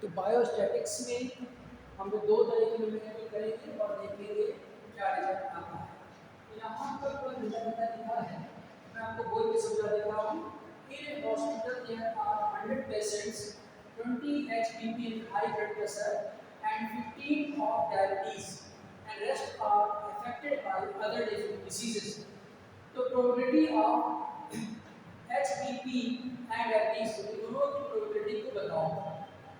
तो बायोस्टैटिक्स में हम लोग दो तरह के न्यूमेरिकल करेंगे और देखेंगे क्या रिजल्ट आता है। तो यहाँ पर पूरा भिन्ना लिखा है, मैं आपको बोल के समझा देता हूँ। In hospital there are 100 patients, 20 HBP in high blood pressure and 15 of diabetes and rest are affected by other diseases. तो probability of HBP and diabetes दोनों की probability को बताओ।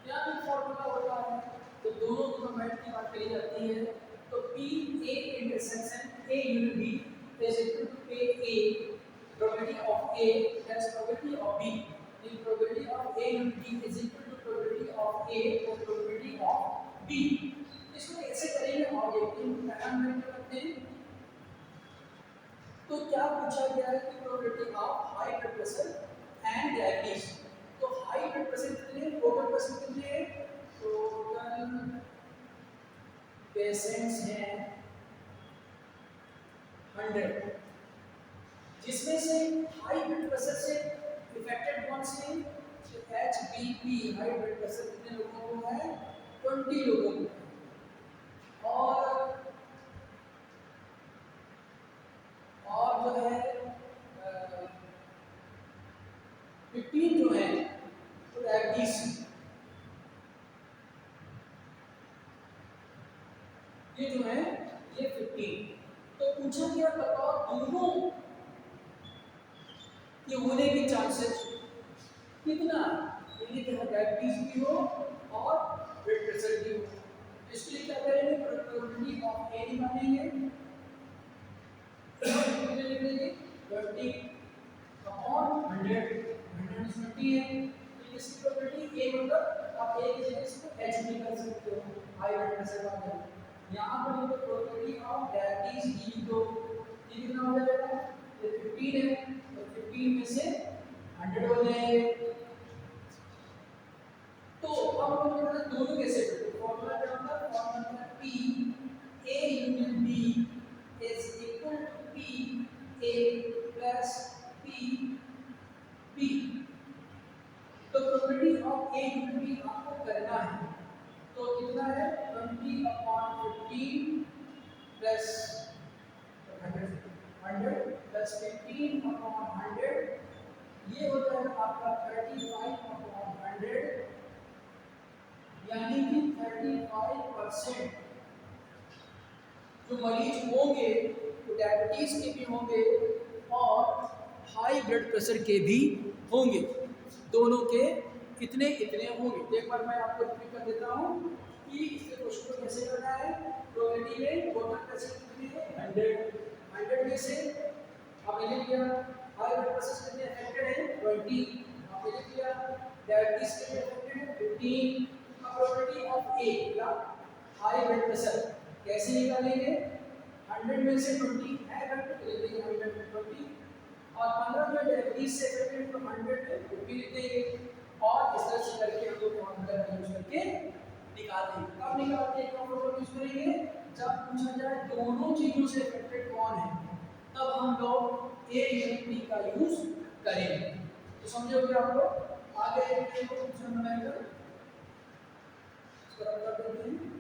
यहाँ पे फॉर्मूला होता है, तो दोनों कंबाइंड की बात करी जाती है। तो P A intersection A union B is equal to P A probability of A plus probability of B. The probability of A union B is equal to probability of A plus probability of B. इसको कैसे करेंगे और देखते हैं, parameter करते हैं। तो क्या पूछा गया है कि probability of high blood pressure and diabetes. तो हाई ब्लड प्रेशर कितने, टोटल पेशेंट कितने हैं, टोटल पेशेंट्स हैं 100, जिसमें से हाई ब्लड प्रेशर से इफेक्टेड कौन से हैं, HBP हाई ब्लड प्रेशर कितने लोगों को है, 20 लोगों को। और जो है 15 जो है तो डायबिटीज, ये जो है ये 15। तो पूछा गया बताओ दोनों के होने के चांसेस कितना, यानी कि डायबिटीज भी हो और ब्लड प्रेशर भी हो। इसके लिए क्या करेंगे, प्रोबेबिलिटी ऑफ ए निकालेंगे, कितने लिखेंगे 20 अपॉन 100, 120 है। तो इसकी प्रोबेबिलिटी ए मतलब आप ए की जगह इसको एच भी कर सकते हो, हाई ब्लड प्रेशर वाले। यहाँ पर ये प्रोबेबिलिटी ऑफ डायबिटीज डी, तो ये कितना हो जाएगा, ये 15 है, तो 15 में से 100 हो जाएंगे। तो अब हम लोग दोनों कैसे करते, फॉर्मूला क्या होता है, formula P A union B is equal to P A plus P B। तो probability of A union B आपको करना है, तो कितना है 20 अपॉन 15 प्लस 100 प्लस 15 अपॉन 100, ये होता है आपका 35 अपॉन 100, यानी कि 35% जो मरीज होंगे वो डायबिटीज के भी होंगे और हाई ब्लड प्रेशर के भी होंगे, दोनों के कितने इतने होंगे। एक बार मैं आपको रिपीट कर देता हूँ कि इसके क्वेश्चन को कैसे करना है। प्रोबेबिलिटी में टोटल पेशेंट कितने हैं 100 में से आपने लिख लिया हाई ब्लड प्रेशर कितने अफेक्टेड है 20, आपने लिख लिया डायबिटीज कितने अफेक्टेड है 15। प्रोबेबिलिटी ऑफ ए या हाई ब्लड प्रेशर कैसे निकालेंगे, 100 में से 20 है अफेक्टेड, लिख देंगे 100 में 20, और 15 जो डायबिटीज से अफेक्टेड तो 100 में 50 लिख देंगे, और इस तरह से करके हम लोग फॉर्मूला यूज करके निकालते हैं। कब निकालते हैं, कब फॉर्मूला यूज करेंगे, जब पूछा जाए दोनों चीजों से अफेक्टेड कौन है, तब हम लोग ए यूनिट बी का यूज करेंगे। तो समझोगे आप लोग, आगे एक क्वेश्चन बनाएगा, इसको रख देते हैं।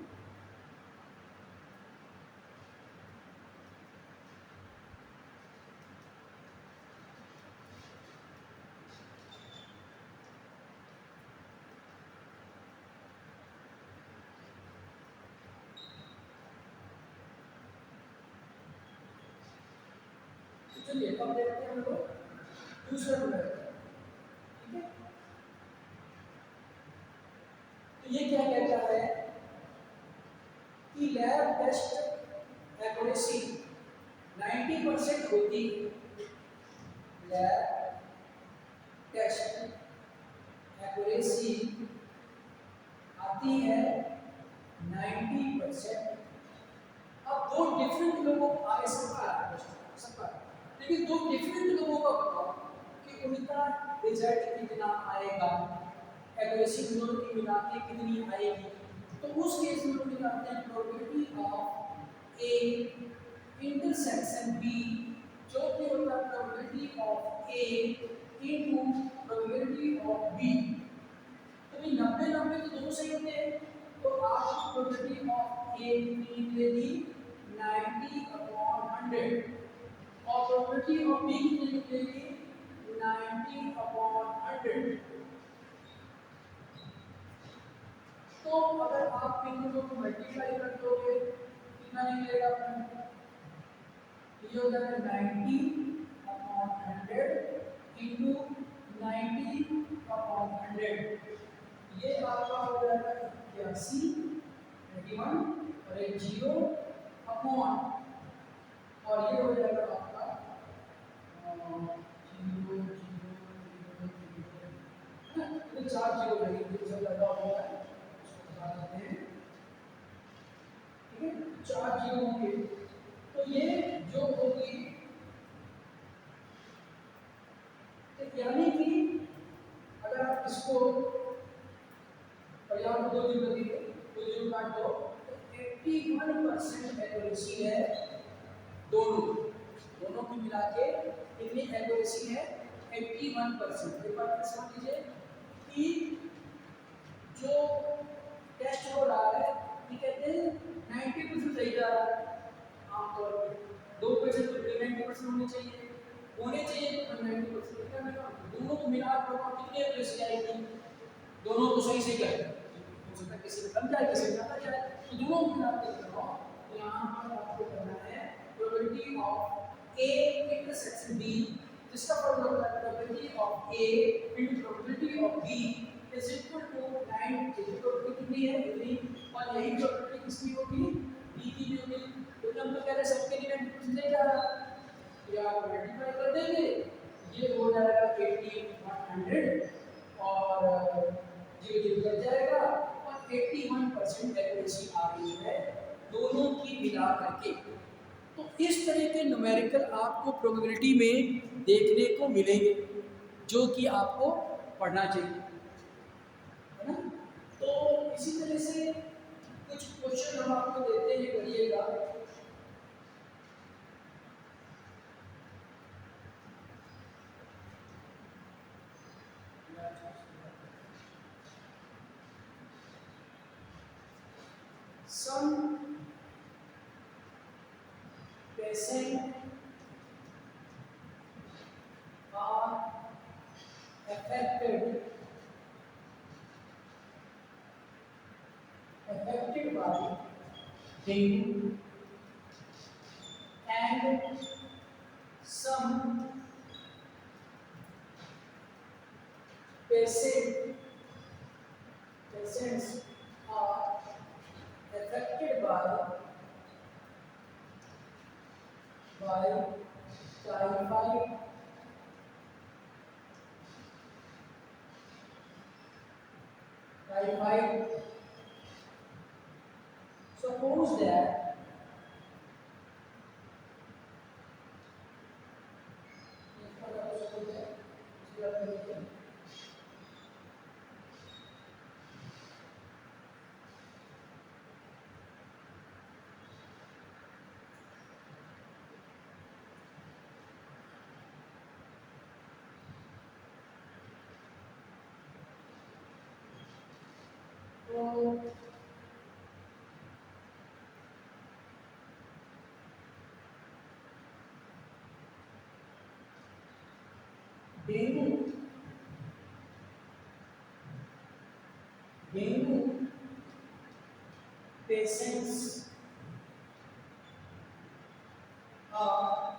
चलिए अब देखते हैं हम लोग दूसरा नंबर, ठीक है। तो ये क्या कहता है कि लैब टेस्ट एक्यूरेसी 90% होती है, लैब टेस्ट एक्यूरेसी आती है 90%। अब दो डिफरेंट लोगों को आगे सबका, लेकिन दो डिफरेंट लोगों का बताओ कि उनका रिजल्ट कितना आएगा, एक्यूरेसी दोनों की मिला के कितनी आएगी। तो उस केस में लोग निकालते हैं probability of A intersection B, जो कि होता है probability of A into probability of B. तो क्योंकि 90-90 तो दोनों सही होते हैं, तो आपकी प्रोबेबिलिटी ऑफ ए कितनी निकलेगी 90/100 और प्रोबेबिलिटी ऑफ बी कितनी निकलेगी 90/100। तो अगर आप इन दोनों को मल्टीप्लाई कर दोगे कितना निकलेगा अपना, ये हो जाएगा 90/100 इंटू 90/100, ये आपका हो जाएगा 81 और एक जीरो अपॉन, और ये हो जाएगा आपका 4 जीरो लगेंगे, जो लगा हुआ है उसको बता देते हैं, ठीक है 4 जीरो होंगे। तो ये जो होगी, यानी कि अगर आप इसको और यहाँ पर 2 जीरो दिए, 2 जीरो काट दो, तो 81% एक्यूरेसी है दोनों की मिला के कितनी एक्यूरेसी है 81%। एक बार फिर समझ लीजिए कि जो टेस्ट हो रहा है ये कहते हैं 90% सही जा रहा है, आमतौर पर 2% तो 90% होने चाहिए तो 90%, दोनों को मिला कर कितनी एक्यूरेसी आएगी, दोनों को सही से कर हो सकता है किसी में कम जाए किसी में ज्यादा जाए, तो दोनों को मिला कर करो। तो यहाँ पर आपको करना है probability of A intersection B, जिसका फॉर्मूला होता है probability of A into probability of B is equal to 9, कितनी है इतनी, और यही प्रोबेबिलिटी किसकी होगी बी की भी होगी, क्योंकि हम तो कह रहे सबके लिए 90% नहीं जा रहा, या मल्टीप्लाई कर देंगे ये हो जाएगा 80/100 और 0 कट जाएगा और 81% एक्यूरेसी आ रही है दोनों की मिला करके। तो इस तरह के न्यूमेरिकल आपको प्रोबेबिलिटी में देखने को मिलेंगे जो कि आपको पढ़ना चाहिए, है ना। तो इसी तरह से कुछ क्वेश्चन हम आपको देते हैं, करिएगा। Some patients are affected by dengue and some patients are affected by typhoid. Suppose that dengue patients are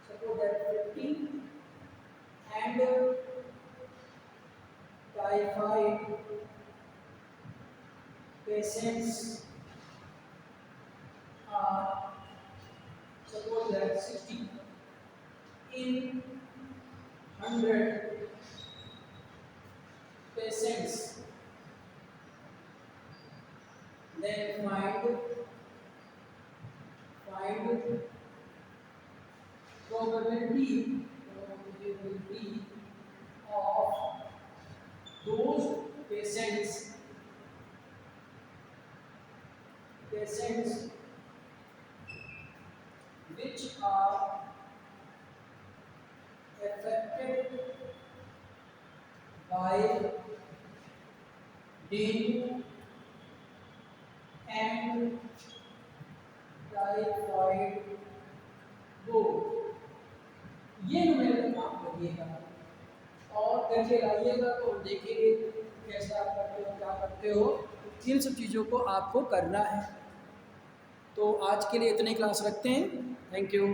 suppose that 50 and typhoid patients are suppose that 60 in 100 patients, then find probability of those patients which are by dengue and typhoid दो, ये numerical काम करिएगा और करके लाइएगा तो हम देखेंगे कैसे आप करते हो, क्या करते हो। इन सब चीज़ों को आपको करना है। तो आज के लिए इतने क्लास रखते हैं। Thank you.